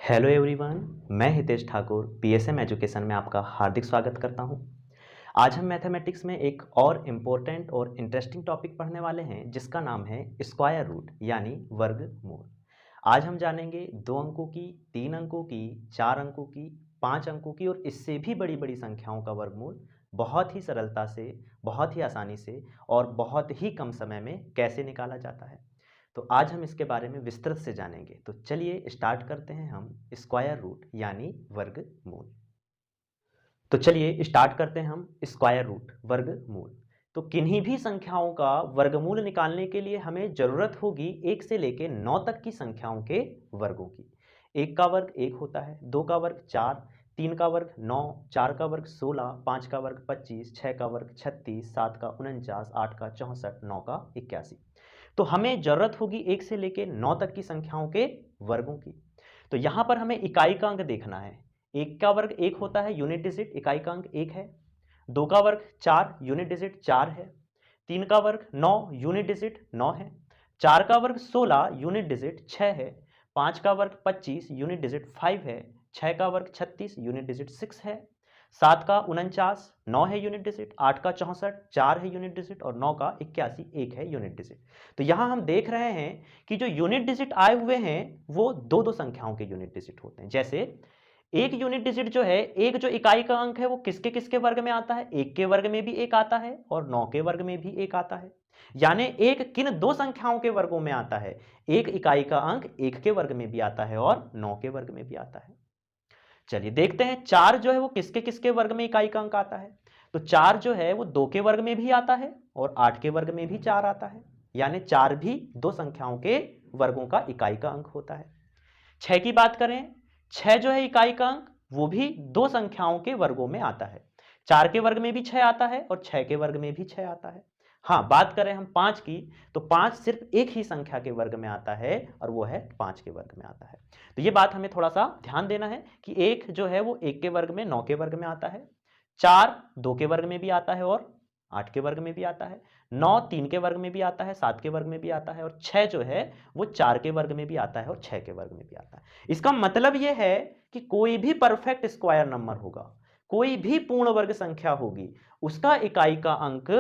Hello everyone, मैं Hitesh Thakur PSM education में आपका हार्दिक स्वागत करता हूं। आज हम मैथमेटिक्स में एक और इम्पोर्टेंट और इंटरेस्टिंग टॉपिक पढ़ने वाले हैं जिसका नाम है स्क्वायर रूट यानी वर्गमूल। आज हम जानेंगे 2 अंकों की, 3 अंकों की, 4 अंकों की, 5 अंकों की और इससे भी बड़ी बड़ी संख्याओं का वर्गमूल बहुत ही सरलता से, बहुत ही आसानी से और बहुत ही कम समय में कैसे निकाला जाता है। तो आज हम इसके बारे में विस्तृत से जानेंगे। तो चलिए स्टार्ट करते हैं हम स्क्वायर रूट यानी वर्गमूल। तो चलिए स्टार्ट करते हैं हम स्क्वायर रूट वर्गमूल। तो किन्हीं भी संख्याओं का वर्गमूल निकालने के लिए हमें जरूरत होगी 1 से लेकर 9 तक की संख्याओं के वर्गों की। 1 का वर्ग 1 होता है, 2 का वर्ग 4, 3 का वर्ग 9, 4 का वर्ग 16, 5 का वर्ग 25, 6 का वर्ग 36, 7 का 49, 8 का 64, 9 का 81। तो हमें जरूरत होगी 1 से लेकर 9 तक की संख्याओं के वर्गों की। तो यहां पर हमें इकाई का अंक देखना है। 1 का वर्ग 1 होता है, यूनिट डिजिट इकाई का अंक 1 है। 2 का वर्ग 4, यूनिट डिजिट 4 है। 3 का वर्ग 9, यूनिट डिजिट 9 है। 4 का वर्ग 16, यूनिट डिजिट 6 है। 5 का वर्ग 25, यूनिट डिजिट 5 है। 6 का वर्ग 36, यूनिट डिजिट 6 है। 7 का 49, 9 है यूनिट डिजिट। 8 का 64, 4 है यूनिट डिजिट और 9 का 81, 1 है यूनिट डिजिट। तो यहां हम देख रहे हैं कि जो यूनिट डिजिट आए हुए हैं वो दो दो संख्याओं के यूनिट डिजिट होते हैं। जैसे एक यूनिट डिजिट जो है, एक जो इकाई का अंक है वो किसके किसके वर्ग में आता है? 1 के वर्ग में भी एक आता है और 9 के वर्ग में भी एक आता है। यानी एक किन दो संख्याओं के वर्गों में आता है? एक इकाई का अंक 1 के वर्ग में भी आता है और 9 के वर्ग में भी आता है। चलिए देखते हैं 4 जो है वो किसके किसके वर्ग में इकाई का अंक आता है। तो 4 जो है वो 2 के वर्ग में भी आता है और 8 के वर्ग में भी 4 आता है। यानी 4 भी दो संख्याओं के वर्गों का इकाई का अंक होता है। 6 की बात करें, 6 जो है इकाई का अंक वो भी दो संख्याओं के वर्गों में आता है। 4 के वर्ग में भी 6 आता है और 6 के वर्ग में भी 6 आता है। हाँ, बात करें हम 5 की, तो 5 सिर्फ एक ही संख्या के वर्ग में आता है और वो है 5 के वर्ग में आता है। तो ये बात हमें थोड़ा सा ध्यान देना है कि 1 जो है वो 1 के वर्ग में 9 के वर्ग में आता है। 4 2 के वर्ग में भी आता है और 8 के वर्ग में भी आता है। 9 3 के वर्ग में भी आता है, 7 के वर्ग में भी आता है और 6 जो है वो 4 के वर्ग में भी आता है और 6 के वर्ग में भी आता है। इसका मतलब यह है कि कोई भी परफेक्ट स्क्वायर नंबर होगा, कोई भी पूर्ण वर्ग संख्या होगी, उसका इकाई का अंक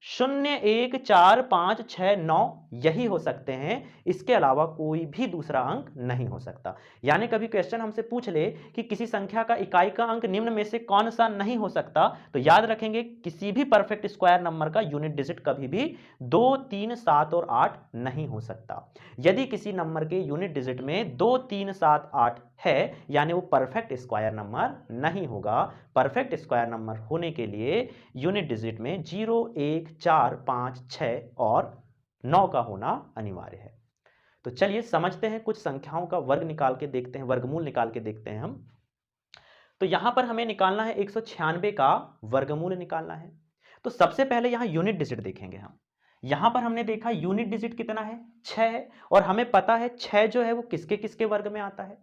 0 1 4 5 6 9 यही हो सकते हैं। इसके अलावा कोई भी दूसरा अंक नहीं हो सकता। यानी कभी क्वेश्चन हमसे पूछ ले कि किसी संख्या का इकाई का अंक निम्न में से कौन सा नहीं हो सकता, तो याद रखेंगे किसी भी परफेक्ट स्क्वायर नंबर का यूनिट डिजिट कभी भी 2 3 7 और 8 नहीं हो सकता। यदि किसी नंबर के यूनिट डिजिट में 2 3 7 8 है यानी वो परफेक्ट स्क्वायर नंबर नहीं होगा। परफेक्ट स्क्वायर नंबर होने के लिए यूनिट डिजिट में 0 1 4 5 6 और 9 का होना अनिवार्य है। तो चलिए समझते हैं, कुछ संख्याओं का वर्ग निकाल के देखते हैं, वर्गमूल निकाल के देखते हैं हम। तो यहां पर हमें निकालना है 196 का वर्गमूल निकालना है। तो सबसे पहले यहां यूनिट डिजिट देखेंगे हम। यहां पर हमने देखा यूनिट डिजिट कितना है, 6 है और हमें पता है 6 जो है वो किसके किसके वर्ग में आता है?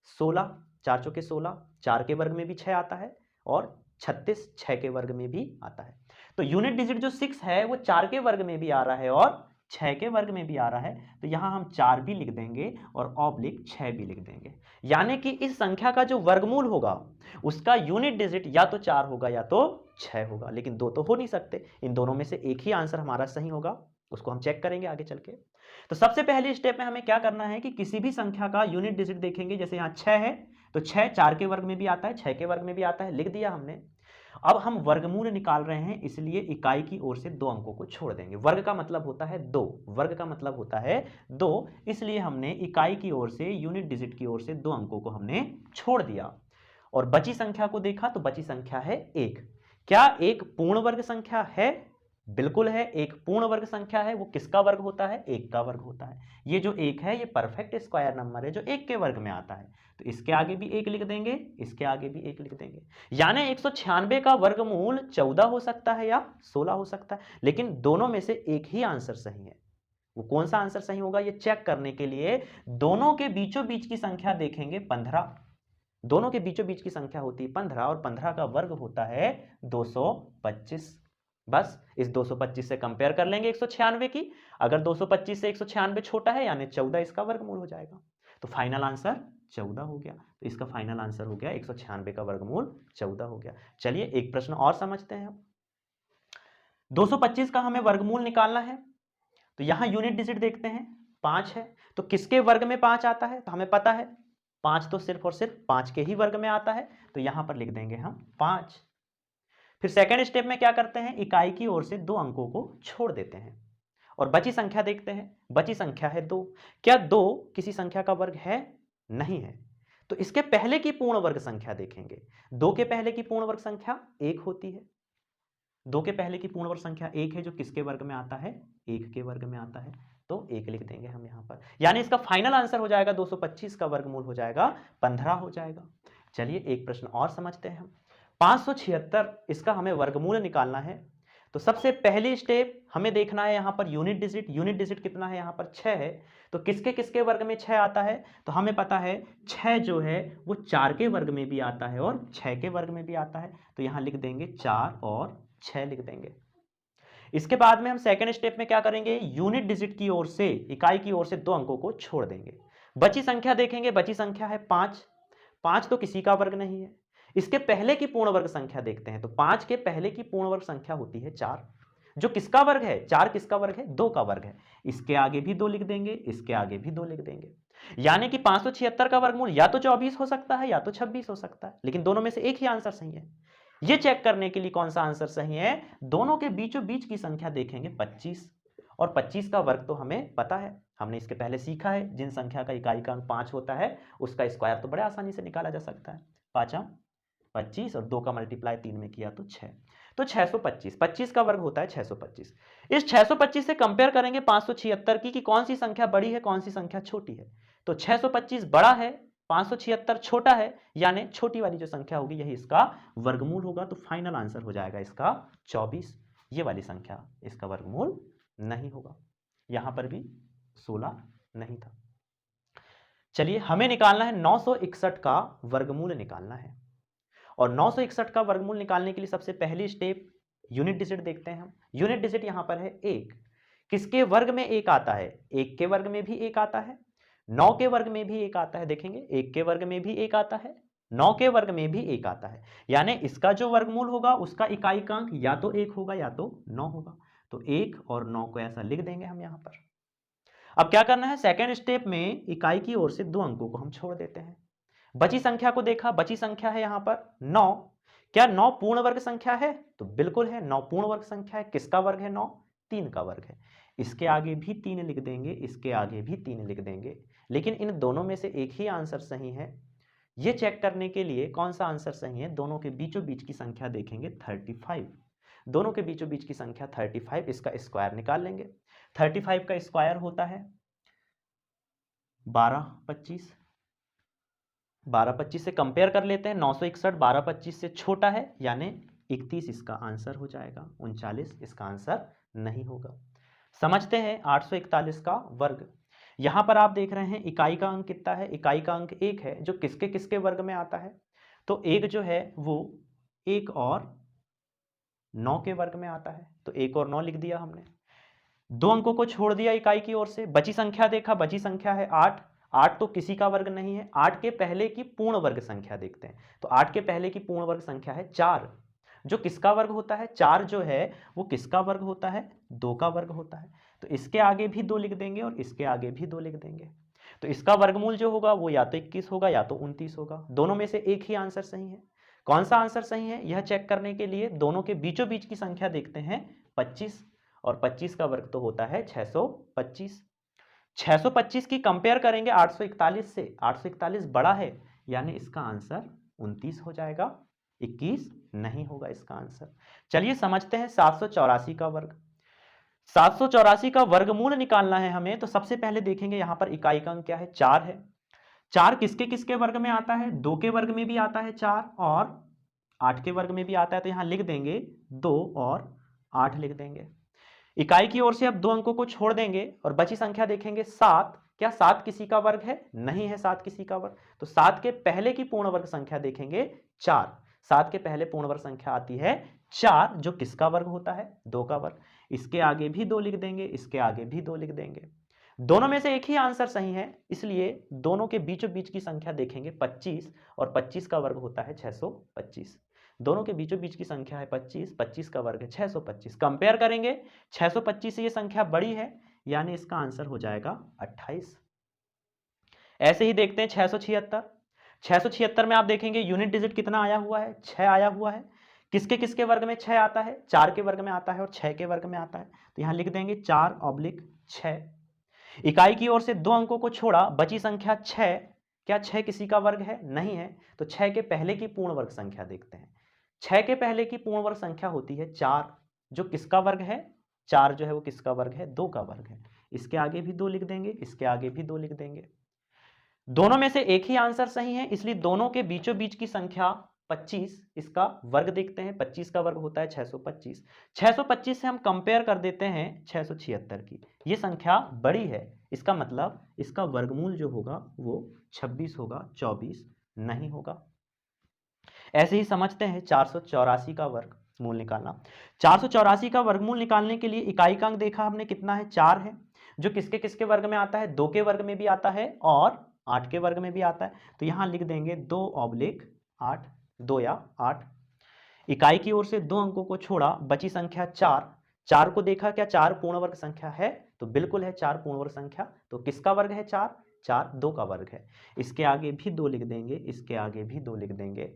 16, 4 चौके 16, 4 के वर्ग में भी 6 आता है और 36 6 के वर्ग में भी आता है। तो यूनिट डिजिट जो 6 है वो 4 के वर्ग में भी आ रहा है और 6 के वर्ग में भी आ रहा है। तो यहां हम 4 भी लिख देंगे और ऑब्लिक 6 भी लिख देंगे। यानी कि इस संख्या का जो वर्गमूल होगा उसका यूनिट डिजिट या तो 4 होगा या तो 6 होगा, लेकिन दो तो हो नहीं सकते। इन दोनों में से एक ही आंसर हमारा सही होगा, उसको हम चेक करेंगे आगे चल के। तो सबसे पहले स्टेप में हमें क्या करना है कि किसी भी संख्या का यूनिट डिजिट देखेंगे। जैसे यहां 6 है तो 6 4 के वर्ग में भी आता है, 6 के वर्ग में भी आता है, लिख दिया हमने। अब हम वर्गमूल निकाल रहे हैं, इसलिए इकाई की ओर से 2 अंकों को छोड़ देंगे। वर्ग का मतलब होता है 2, वर्ग का मतलब होता है 2, इसलिए हमने इकाई की ओर से, यूनिट डिजिट की ओर से 2 अंकों को हमने छोड़ दिया और बची संख्या को देखा तो बची संख्या है 1। क्या एक पूर्ण वर्ग संख्या है? बिल्कुल है, एक पूर्ण वर्ग संख्या है। वो किसका वर्ग होता है? 1 का वर्ग होता है। ये जो 1 है ये परफेक्ट स्क्वायर नंबर है जो 1 के वर्ग में आता है। तो इसके आगे भी 1 लिख देंगे, इसके आगे भी 1 लिख देंगे। यानी 196 का वर्गमूल 14 हो सकता है या 16 हो सकता है, लेकिन दोनों में से एक ही आंसर सही है। वो कौन सा आंसर सही होगा ये चेक करने के लिए दोनों के बीचों बीच की संख्या देखेंगे, 15। दोनों के बीचों बीच की संख्या होती है 15 और 15 का वर्ग होता है 225। बस इस 225 से कंपेयर कर लेंगे 196 की। अगर 225 से 196 छोटा है यानी 14 इसका वर्गमूल हो जाएगा। तो फाइनल आंसर 14 हो गया। तो इसका फाइनल आंसर हो गया 196 का वर्गमूल 14 हो गया। चलिए एक प्रश्न और समझते हैं। 225 का हमें वर्गमूल निकालना है, तो यहां यूनिट डिजिट देखते हैं 5 है, तो किसके वर्ग में 5 आता है, तो हमें पता है 5 तो सिर्फ और सिर्फ 5 के ही वर्ग में आता है, तो यहां पर लिख देंगे हम 5। फिर सेकेंड स्टेप में क्या करते हैं, इकाई की ओर से 2 अंकों को छोड़ देते हैं और बची संख्या देखते हैं। बची संख्या है 2। क्या 2 किसी संख्या का वर्ग है? नहीं है। तो इसके पहले की पूर्ण वर्ग संख्या देखेंगे। 2 के पहले की पूर्ण वर्ग संख्या 1 होती है। 2 के पहले की पूर्ण वर्ग संख्या 1 है, जो किसके वर्ग में आता है? 1 के वर्ग में आता है, तो 1 लिख देंगे हम यहां पर। यानी इसका फाइनल आंसर हो जाएगा 225 का वर्गमूल हो जाएगा 15 हो जाएगा। चलिए एक प्रश्न और समझते हैं हम। 576 इसका हमें वर्गमूल निकालना है, तो सबसे पहली स्टेप हमें देखना है यहां per unit digit. Unit digit कितना है? यहां पर 6 है, तो किसके किसके वर्ग में 6 आता है? तो हमें पता है 6 जो है वो 4 के वर्ग में भी आता है और 6 के वर्ग में भी आता है, तो यहां लिख देंगे 4 और 6 लिख देंगे। इसके बाद में हम सेकेंड स्टेप में क्या करेंगे, यूनिट डिजिट की ओर से, इकाई की ओर से 2 अंकों को छोड़ देंगे। बची संख्या देखेंगे, बची संख्या है 5। 5 तो किसी का वर्ग नहीं है। इसके पहले की पूर्ण वर्ग संख्या देखते हैं, तो 5 के पहले की पूर्ण वर्ग संख्या होती है 4, जो किसका वर्ग है? 4 किसका वर्ग है? 2 का वर्ग है। इसके आगे भी 2 लिख देंगे, इसके आगे भी 2 लिख देंगे। यानी कि 576 का वर्गमूल या तो 24 हो सकता है या तो 26 हो सकता है, लेकिन दोनों में से एक ही आंसर सही है। ये चेक करने के लिए कौन सा आंसर सही है, दोनों के बीचों बीच की संख्या देखेंगे 25, और 25 का वर्ग तो हमें पता है, हमने इसके पहले सीखा है। जिन संख्या का इकाई का अंक 5 होता है उसका स्क्वायर तो बड़े आसानी से निकाला जा सकता है। 5 25 और 2 का मल्टीप्लाई 3 में किया तो 6, तो 625। 25 का वर्ग होता है 625। इस 625 से कंपेयर करेंगे 576 की कि कौन सी संख्या बड़ी है, कौन सी संख्या छोटी है। तो 625 बड़ा है, 576 छोटा है, यानी छोटी वाली जो संख्या होगी यही इसका वर्गमूल होगा। तो फाइनल आंसर हो जाएगा इसका 24। ये वाली संख्या इसका वर्गमूल नहीं होगा। यहां पर भी 16 नहीं था। चलिए हमें निकालना है 961 का वर्गमूल निकालना है, और 961 का वर्गमूल निकालने के लिए सबसे पहली स्टेप यूनिट डिजिट देखते हैं हम। यूनिट डिजिट यहां पर है 1। किसके वर्ग में 1 आता है? 1 के वर्ग में भी 1 आता है, 9 के वर्ग में भी 1 आता है। देखेंगे 1 के वर्ग में भी 1 आता है, 9 के वर्ग में भी 1 आता है, यानी इसका जो वर्गमूल होगा उसका इकाई का अंक या तो 1 होगा या तो 9 होगा। तो 1 और 9 को ऐसा लिख देंगे हम यहां पर। अब क्या करना है, सेकेंड स्टेप में इकाई की ओर से 2 अंकों को हम छोड़ देते हैं। बची संख्या को देखा, बची संख्या है यहां पर 9। क्या 9 पूर्ण वर्ग संख्या है? तो बिल्कुल है, 9 पूर्ण वर्ग संख्या है। किसका वर्ग है 9? 3 का वर्ग है। इसके आगे भी 3 लिख देंगे, इसके आगे भी 3 लिख देंगे, लेकिन इन दोनों में से एक ही आंसर सही है। यह चेक करने के लिए कौन सा आंसर सही है, दोनों के बीचों बीच की संख्या देखेंगे 35। दोनों के बीचों बीच की संख्या 35, इसका स्क्वायर निकाल लेंगे। 35 का स्क्वायर होता है 1225। 1225 से कंपेयर कर लेते हैं, 961 1225 से छोटा है, यानी 31 इसका आंसर हो जाएगा। 39 इसका आंसर नहीं होगा। समझते हैं 841 का वर्ग। यहां पर आप देख रहे हैं इकाई का अंक कितना है, इकाई का अंक 1 है, जो किसके किसके वर्ग में आता है। तो 1 जो है वो 1 और 9 के वर्ग में आता है, तो 1 और 9 लिख दिया हमने। 2 अंकों को छोड़ दिया इकाई की ओर से। बची संख्या देखा, बची संख्या है 8। 8 तो किसी का वर्ग नहीं है। 8 के पहले की पूर्ण वर्ग संख्या देखते हैं, तो 8 के पहले की पूर्ण वर्ग संख्या है 4, जो किसका वर्ग होता है? 4 जो है वो किसका वर्ग होता है? 2 का वर्ग होता है। तो इसके आगे भी 2 लिख देंगे और इसके आगे भी 2 लिख देंगे। तो इसका वर्गमूल जो होगा वो या तो 21 होगा या तो 29 होगा। दोनों में से एक ही आंसर सही है। कौन सा आंसर सही है यह चेक करने के लिए दोनों के बीचों बीच की संख्या देखते हैं 25, और 25 का वर्ग तो होता है 625। 625 की कंपेयर करेंगे 841 से, 841 बड़ा है, यानी इसका आंसर 29 हो जाएगा, 21 नहीं होगा इसका आंसर। चलिए समझते हैं 784 का वर्ग। 784 का वर्गमूल निकालना है हमें, तो सबसे पहले देखेंगे यहां पर इकाई का अंक क्या है, 4 है। 4 किसके किसके वर्ग में आता है? 2 के वर्ग में भी आता है 4, और 8 के वर्ग में भी आता है, तो यहां लिख देंगे 2 और 8 लिख देंगे। इकाई की ओर से अब 2 अंकों को छोड़ देंगे और बची संख्या देखेंगे 7। क्या 7 किसी का वर्ग है? नहीं है 7 किसी का वर्ग। तो 7 के पहले की पूर्ण वर्ग संख्या देखेंगे 4। 7 के पहले पूर्ण वर्ग संख्या आती है 4, जो किसका वर्ग होता है? 2 का वर्ग। इसके आगे भी 2 लिख देंगे, इसके आगे भी 2 लिख देंगे। दोनों में से एक ही आंसर सही है, इसलिए दोनों के बीचों बीच की संख्या देखेंगे 25 और 25 का वर्ग होता है 625। दोनों के बीचों बीच की संख्या है 25, 25 का वर्ग है 625। कंपेयर करेंगे 625 से ये संख्या बड़ी है, यानी इसका आंसर हो जाएगा 28। ऐसे ही देखते हैं 676। 676 में आप देखेंगे यूनिट डिजिट कितना आया हुआ है, 6 आया हुआ है। किसके किसके वर्ग में 6 आता है, 4 के वर्ग में आता है और 6 के वर्ग में आता है। तो यहां लिख देंगे 4/6। इकाई की ओर से 2 अंकों को छोड़ा बची संख्या 6। क्या 6 किसी का वर्ग है? नहीं है। तो 6 के पहले की पूर्ण वर्ग संख्या देखते हैं। 6 के पहले की पूर्ण वर्ग संख्या होती है 4, जो किसका वर्ग है? 4 जो है वो किसका वर्ग है? 2 का वर्ग है। इसके आगे भी 2 लिख देंगे, इसके आगे भी 2 लिख देंगे। दोनों में से एक ही आंसर सही है, इसलिए दोनों के बीचों बीच की संख्या 25, इसका वर्ग देखते हैं। 25 का वर्ग होता है 625। 625 से हम कंपेयर कर देते हैं 676 की। ये संख्या बड़ी है, इसका मतलब इसका वर्गमूल जो होगा वो 26 होगा, 24 नहीं होगा। ऐसे ही समझते हैं 484 का वर्गमूल निकालना। 484 का वर्गमूल निकालने के लिए इकाई का अंक देखा हमने कितना है, 4 है, जो किसके किसके वर्ग में आता है? 2 के वर्ग में भी आता है और 8 के वर्ग में भी आता है। तो यहां लिख देंगे 2/8, 2 या 8। इकाई की ओर से 2 अंकों को छोड़ा, बची संख्या 4। 4 को देखा, क्या 4 पूर्ण वर्ग संख्या है? तो बिल्कुल है 4 पूर्ण वर्ग संख्या। तो किसका वर्ग है 4? 4 2 का वर्ग है। इसके आगे भी 2 लिख देंगे, इसके आगे भी 2 लिख देंगे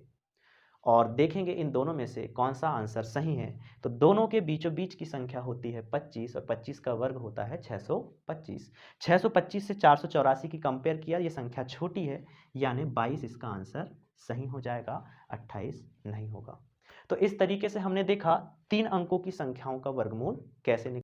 और देखेंगे इन दोनों में से कौन सा आंसर सही है। तो दोनों के बीचों बीच की संख्या होती है 25 और 25 का वर्ग होता है 625। 625 से 484 की कंपेयर किया, ये संख्या छोटी है, यानी 22 इसका आंसर सही हो जाएगा, 28 नहीं होगा। तो इस तरीके से हमने देखा 3 अंकों की संख्याओं का वर्गमूल कैसे